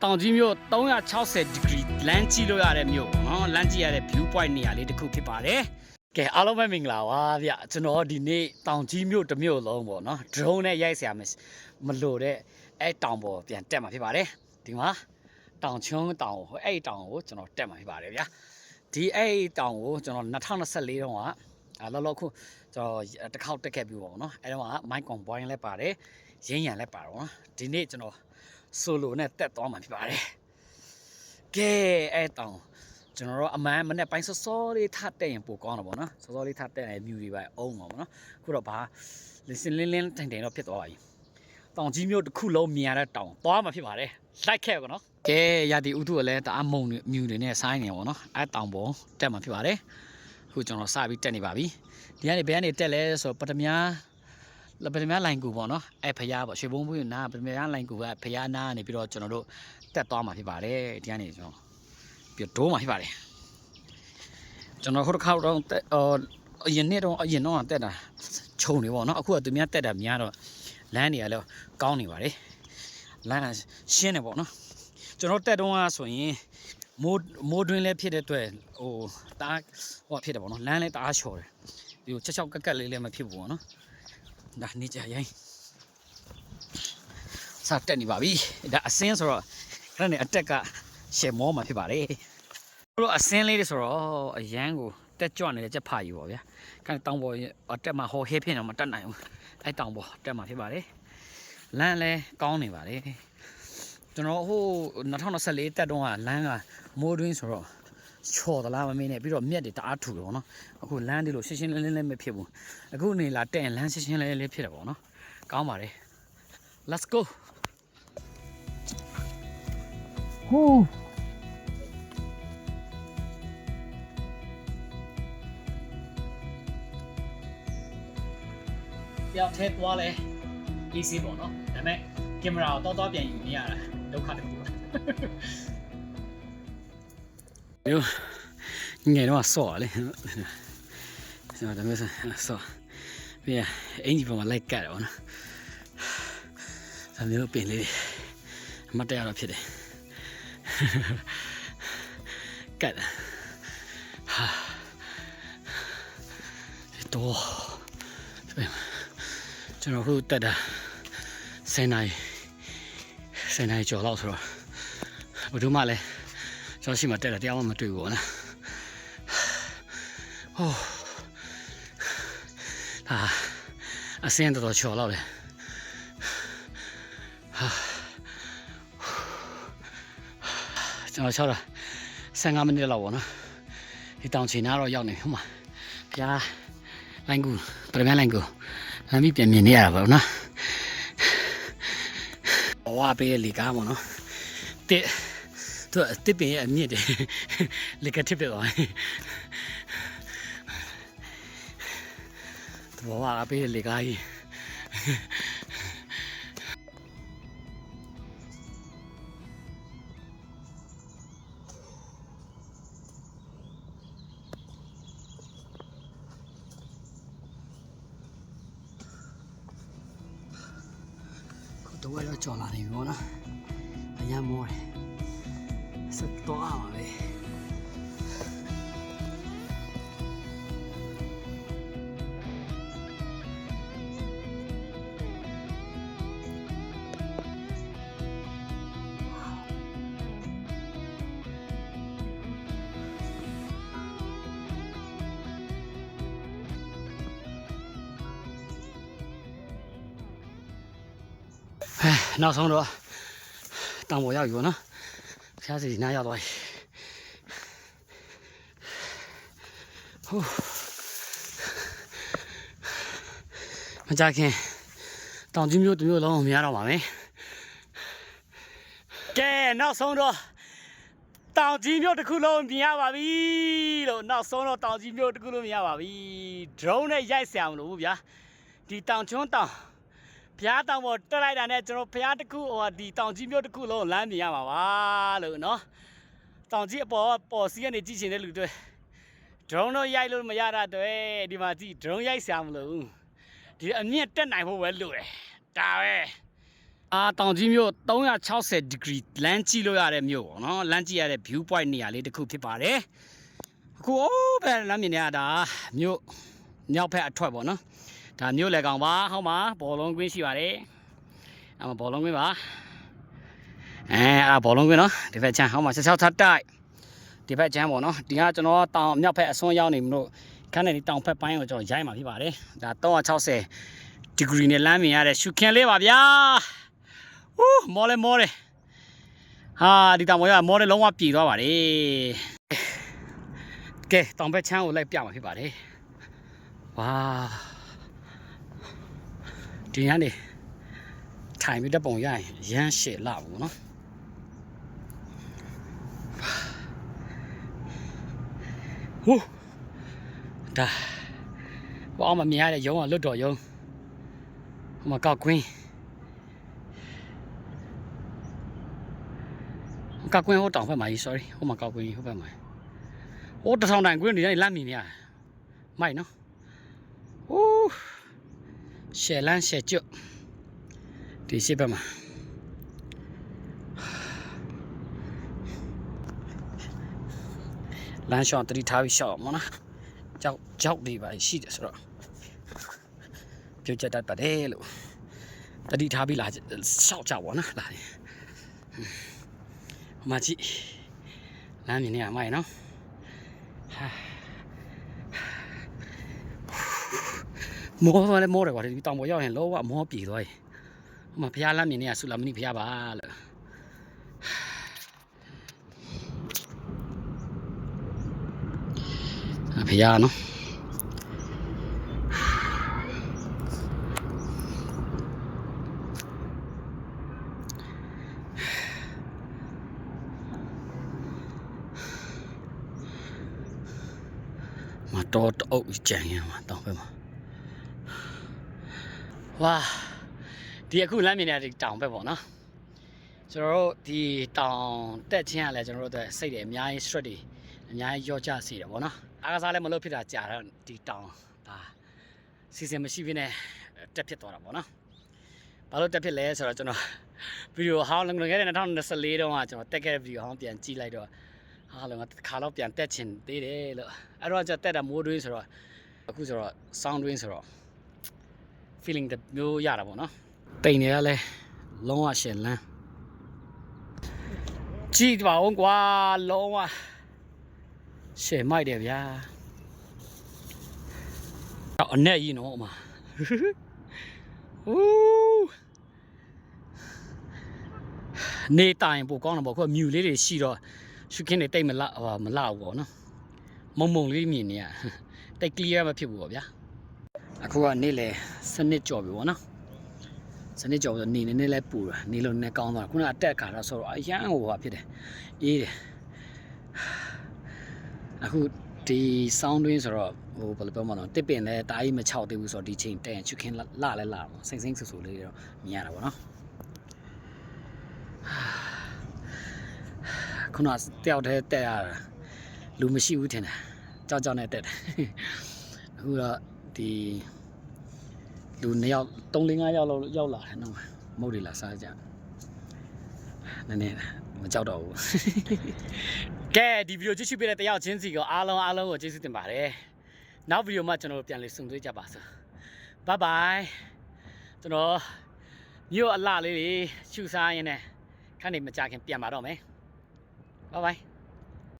တောင်ကြီးမြို့360 degree လမ်းကြည့်လို့ရတဲ့မြို့နော်လမ်းကြည့်ရတဲ့ view point နေရာလေးတစ်ခုဖြစ်ပါတယ်ကဲအားလုံးပဲမင်္ဂလာပါဗျကျွန်တော်ဒီနေ့တောင်ကြီးမြို့တစ်မြို့လုံးပေါ့နော် drone နဲ့ရိုက်ဆရာမလို့တဲ့အဲ့တောင်ပေါ်ပြန်တက်မှာဖြစ်ပါတယ်ဒီမှာတောင်ချုံတောင်အဲ့တောင်ကိုကျွန်တော်တက်မှာဖြစ်ပါတယ်ဗျာဒီအဲ့တောင်ကိုကျွန်တော်2024တုန်းကလောခုကျွန်တော်တစ်ခေါက်တက်ခဲ့ပြီပေါ့နော်အဲ့တော့က mic on point လည်းပါတယ်ရင်းရံလည်းပါတော့နော်ဒီနေ့ကျွန်တော်ဆိုလိုနဲ့တက်သွားမှာဖြစ်ပါတယ်ကဲအဲ့တောင်ကျွန်တော်တို့အမှန်မနဲ့ပိုင်းစောစောလေးထတက်ရင်ပိုကောင်းတာပေါ့နော်စောစောလေးထတက်ရင်မြူတွေပဲအုံးပါပေါ့နော်အခုတော့ဘာလင်းလင်းတိုင်တော့ဖြစ်သွားပါပြီတောင်ကြီးမြို့တစ်ခုလုံးမြင်ရတဲ့တောင်သွားမှာဖြစ်ပါတယ်လိုက်ခဲ့ပါနော်ကဲရာဒီဥထုကလည်းတအားမုံမြူတွေနဲ့ဆိုင်းနေပေါ့နော်အဲ့တောင်ပေါ်တက်မှာဖြစ်ပါတယ်အခုကျွန်တော်စပြီးတက်နေပါပြီဒီကနေဘယ်ကနေတက်လဲဆိုပထမလိုင်ကူပေါ့နော်အဲ့ဖျားပေါ့ရွှေဘုံဘူးနာပထမလိုင်ကူကဖျားနာနေပြီးတော့ကျွန်တော်တို့တက်သွားမှာဖြစ်ပါတယ်ဒီကနေကျွန်တော်ပြီးတော့မှာဖြစ်ပါတယ်ကျွန်တော်ခုတစ်ခါတော့အရင်တော့တက်တာခြုံနေပေါ့နော်အခုကသူများတက်တာများတော့လမ်းတွေကလည်းကောင်းနေပါတယ်လမ်းကရှင်းနေပေါ့နော်ကျွန်တော်တက်တော့ဆိုရင်မိုးတွင်းလည်းဖြစ်တဲ့အတွက်တားဖြစ်တယ်ပေါ့နော်လမ်းလည်းတအားချော်တယ်ဒီကိုချက်ကက်လေးလည်းမဖြစ်ဘူးပေါ့နော်ဒါနေကြရိုင်းစတက်နေပါပြီဒါအစင်းဆိုတော့အဲ့ဒါနဲ့အတက်ကရှယ်မောမှာဖြစ်ပါတယ်တို့အစင်းလေးတွေဆိုတော့အရန်ကိုတက်ကြွနေတဲ့ချက်ဖာယူပါဗျာအဲ့တောင်ပေါ်အတက်မှာဟော်ဟဲဖြစ်နေမှာတက်နိုင်ဘူးအဲ့တောင်ပေါ်တက်မှာဖြစ်ပါတယ်လမ်းလည်းကောင်းနေပါတယ်ကျွန်တော်ဟို2024တက်တော့ကလမ်းကမိုးတွင်းဆိုတော့ချော်သလားမမင်းနဲ့ပြီးတော့မြက်တွေတအားထူတယ်ပေါ့နော်အခုလမ်းဒီလိုရှင်းရှင်းလင်းလင်းမဖြစ်ဘူးအခုနေလာတက်ရင်လမ်းရှင်းရှင်းလေးဖြစ်တယ်ပေါ့နော်ကောင်းပါတယ် let's go ဟိုးပြောင်းထဲသွားလဲ easy ပေါ့နော်ဒါပေမဲ့ကင်မရာကိုတော့ပြန်ယူနေရတာဒုက္ခတစ်ခုမျိုးငယ်တော့ဆော့လေကျွန်တော်ဒါမျိုးဆော့ပြီးအင်ဂျီပေါ်မှာလိုက်ကတ်တော့နော်ဒါမျိုးပင်လေးမတ်တရားတော့ဖြစ်တယ်ကတ်ဟာတော့ကျွန်တော်ခုတက်တာစနေနိုင်ကျော်တော့ဆိုတော့ဘယ်သူမှလည်းကျွန်တော်ရှိမှတက်တာတရားမှမတွေ့ဘူးပေါ့နော်ဟိုးဟာအစင်းတော်ချော်တော့လေဟာကျွန်တော်ချော်တာ15မိနစ်လောက်ပေါ့နော်ဒီတောင်ချီနာတော့ရောက်နေဟိုမှာဖျားလိုင်းကူပရမလိုင်းကူလမ်းပြီးပြန်မြင်နေရတာပေါ့နော်ဘဝပေးလေကားပေါ့နော်တစ်ပင်ရဲ့အမြင့်တယ်လေကတစ်ပြတော့ဘဝပေးလေကားကြီးတော့ကြော်လာနေပြီပေါ့နော်အရမ်းမောတယ်စတော့ပါပဲနောက်ဆုံးတော့တောင်ပေါ်ရောက်ပြီပေါ့နော်ဖျားစီနားရောက်သွားပြီဟိုးမကြခင်တောင်ကြီးမြို့တစ်မြို့လုံးကိုမြင်ရတော့ပါမယ်ကဲနောက်ဆုံးတော့တောင်ကြီးမြို့တစ်ခုလုံးမြင်ရပါပြီလို့နောက်ဆုံးတော့တောင်ကြီးမြို့တစ်ခုလုံးမြင်ရပါပြီ drone နဲ့ရိုက်ဆရာမလို့ဘူးဗျာဒီတောင်ကျွန်းတောင်ဖျားတောင်ပေါ်တက်လိုက်တာနဲ့ကျွန်တော်ဖျားတစ်ခုဒီတောင်ကြီးမြို့တစ်ခုလုံးလမ်းမြင်ရမှာပါလို့နော်တောင်ကြီးအပေါ်စီးကနေကြည့်ချင်တဲ့လူတွေ drone တော့ရိုက်လို့မရတာတွေဒီမှာကြည့် drone ရိုက်ဆရာမလို့ဒီအမြင့်တက်နိုင်ဖို့ပဲလိုတယ်ဒါပဲ တောင်ကြီးမြို့360 degree လမ်းကြည့်လို့ရတဲ့မြို့ပေါ့နော်လမ်းကြည့်ရတဲ့ view point နေရာလေးတစ်ခုဖြစ်ပါတယ်အခုဘယ်လမ်းမြင်ရတာမြို့မြောက်ဘက်အထွက်ပေါ့နော်ဒါမြို့လေကောင်ပါဟောမှာဘောလုံးကွင်းရှိပါတယ်အဲ့မှာဘောလုံးကွင်းပါဘောလုံးကွင်းနော်ဒီဘက်ချမ်းဟောမှာ66ထပ်တိုက်ဒီဘက်ချမ်းပေါ့နော်ဒီကကျွန်တော်တောင်မြောက်ဘက်အစွန်းရောက်နေမလို့ခန်းနေတောင်ဘက်ပိုင်းကိုကျွန်တော်ရိုက်မှာဖြစ်ပါတယ်ဒါ360 degree နဲ့လမ်းမြင်ရတဲ့ရှုခင်းလေးပါဗျာမောလဲမောတယ်ဟာဒီတောင်ပေါ်ကမောတယ်လုံးဝပြည်သွားပါတယ်ကဲတောင်ဘက်ချမ်းကိုလိုက်ပြမှာဖြစ်ပါတယ်ဝါဒီကနေထိုင်ပြီးတက်ပုံရရင်ရမ်းရှည်လာဘူးနော်ဟိုးဒါဘောအောင်မမြင်ရတဲ့ရုံးကလွတ်တော်ရုံးဟိုမှာကောက်ကွင်းကောက်ကွင်းဟိုတောင်ဘက်မှာကြီး sorry ဟိုမှာကောက်ကွင်းဟိုဘက်မှာဟိုတထောင်တိုင်ကွင်းတွေလမ်းမြင်နေရမိုက်နော်ဟိုးရှယ်လန်းရှယ်ကျွတ်ဒီရှိဘက်မှာလမ်းရှောင်းတတိထားပြီးရှောက်မနော်ကြောက်တွေပါရှိတယ်ဆိုတော့ပြုတ်ချက်တတ်ပါတယ်လို့တတိထားပြီးလာရှောက်ကြပါနော်လာမကြည့်လမ်းမြင်နေရမိုက်နော်မောသွားလဲမောတယ်ကွာဒီတောင်ပေါ်ရောက်ရင်လောကမောပြေသွားပြီဟိုမှာဖျားလမ်းမြင်နေရဆုလာမဏိဖျားပါလို့ဖျားနော်မတော်အုပ်ကြံရမှာတောင်ဘက်မှာဝါဒီအခုလမ်းမြင်နေတဲ့တောင်ဘက်ပေါ့နော်ကျွန်တော်တို့ဒီတောင်တက်ချင်းကလည်းကျွန်တော်တို့စိတ်တွေအများကြီး stress တွေအများကြီးရော့ကျစေတယ်ပေါ့နော်အားကစားလည်းမလုပ်ဖြစ်တာကြာတော့ဒီတောင်ဒါစီစဉ်မရှိဖြစ်နေတက်ဖြစ်သွားတာပေါ့နော်ဘာလို့တက်ဖြစ်လဲဆိုတော့ကျွန်တော်ဗီဒီယိုဟောင်းလုံခဲ့တဲ့2024တုန်းကကျွန်တော်တက်ခဲ့တဲ့ဗီဒီယိုဟောင်းပြန်ကြည့်လိုက်တော့ဟာလုံကတစ်ခါတော့ပြန်တက်ချင်သေးတယ်လို့အဲ့တော့ကျတက်တာမိုးတွင်းဆိုတော့အခုဆိုတော့ sound တွင်းဆိုတော့ feeling တမျိုးရတာပေါ့နော်တိမ်တွေကလည်းလုံးဝရှယ်လန်းကြည့်ပါဦးကွာလုံးဝရှယ်မိုက်တယ်ဗျာအနဲ့ကြီးနော်အမဟူးနေတိုင်ပိုကောင်းတယ်ပေါ့ခုမြူလေးတွေရှိတော့ရှုခင်းတွေတိတ်မလှဘူးပေါ့နော်မုံလေးမြင်နေရတိတ် clear မဖြစ်ဘူးပေါ့ဗျာအခုကနေ့လေစနစ်ကြော်ပြီပေါ့နော်စနစ်ကြော်ဆိုနေနေလဲပူတာနေလို့နေကောင်းသွားခုနအတက်ခါတော့ဆိုတော့အရန်ဟိုဟာဖြစ်တယ်အေးတယ်အခုဒီဆောင်းတွင်းဆိုတော့ဟိုဘယ်လိုပြောမလဲတစ်ပင်လဲတားကြီးမချောက်သေးဘူးဆိုတော့ဒီချိန်တန်ချွခင်းလှလဲလှစိမ့်စိမ့်ဆူဆူလေးတော့မြင်ရတာပေါ့နော်ခုနတယောက်တည်းတက်ရတာလူမရှိဘူးထင်တယ်ကြောက်နဲ့တက်တယ်အခုတော့ဒီလူ2ယောက်3-5ယောက်လောက်ရောက်လာတယ်နော်မဟုတ်တယ်လားစားကြနည်းနည်းမကြောက်တော့ဘူးကဲဒီဗီဒီယိုကြည့်ရှုပေးတဲ့တယောက်ချင်းစီကိုအားလုံးကိုကျေးဇူးတင်ပါတယ်နောက်ဗီဒီယိုမှာကျွန်တော်ပြန်လည်ဆုံတွေ့ကြပါစို့ဘိုင်ဘိုင်ကျွန်တော်မြို့အလှလေးတွေရှူစားရင်းနဲ့ခဏနေမကြခင်ပြန်ပါတော့မယ်ဘိုင်ဘိုင်